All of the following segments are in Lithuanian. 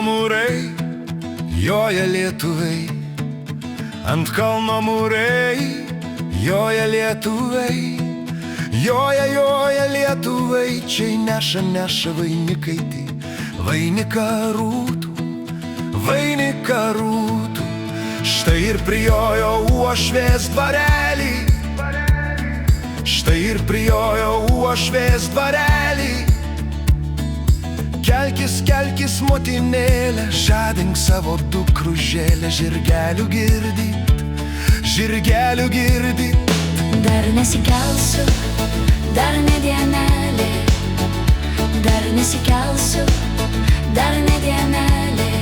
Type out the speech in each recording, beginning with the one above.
mūrai, joja lietuviai. Ant kalno mūrai, joja lietuviai. Joja lietuviai, čia neša vainikaitį. Vainiką rūtų. Štai ir prijojo uošvės dvarelį. Štai ir prijojo uošvės dvarelį. Kelkis, motinėlė, žadink savo dukružėlę. Žirgelių girdit. Dar nesikelsiu, dar ne dienelė. Dar nesikelsiu, dar ne dienelė.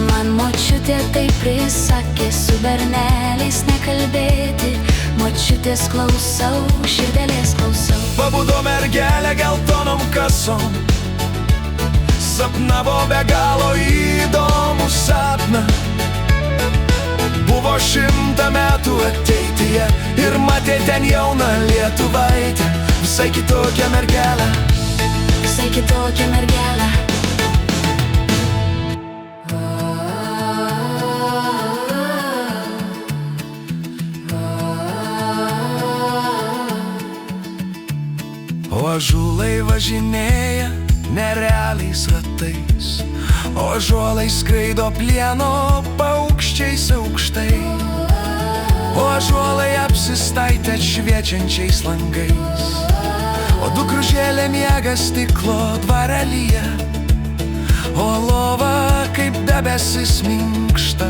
Man močiutė taip prisakė, su berneliais nekalbėti. Močiutės klausau, širdelės klausau. Pabudo mergelė geltonom kasom, sapnavo be galo įdomų sapną. Buvo 100 metų ateityje ir matė ten jauną lietuvaitę. Visai kitokią mergelę. Visai kitokią mergelę. O ąžuolai važinėja nerealiais ratais. O ąžuolai skraido plieno paukščiais aukštai. O ąžuolai apsistaitę šviečiančiais langais. O dukružėlė miega stiklo dvarelyje. O lova kaip debesis minkšta.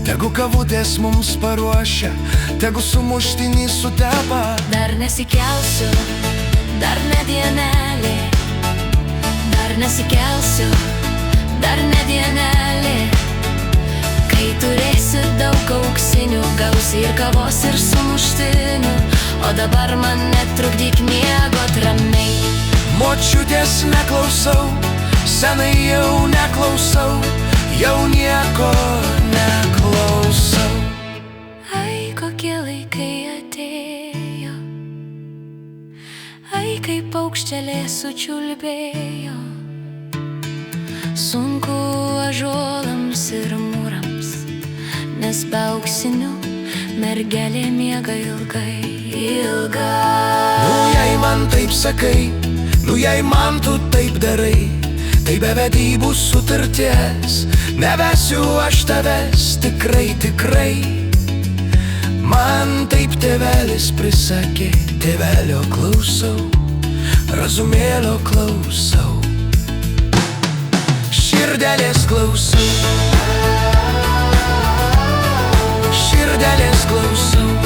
Tegu kavutės mums paruošia, tegu sumuštinį sutepa. Dar nesikelsiu, dar ne dienelė. Dar nesikelsiu, dar ne dienelė. Kai turėsiu daug auksinių, gausi ir kavos ir sumuštinių. O dabar man netrukdyk miegot ramiai. Močiutės neklausau, senai jau neklausau. Jau nieko neklausau. Ai, kokie laikai atėjo. Ai, kaip paukštelė sučiulbėjo. Sunku ąžuolams ir mūrams, nes be auksinių mergelė miega ilgai. Jei man taip sakai, jei man tu taip darai, tai be vedybų sutarties nevesiu aš tavęs tikrai. Man taip tėvelis prisakė, tėvelio klausau, razumėlio klausau, širdelės klausau, širdelės klausau.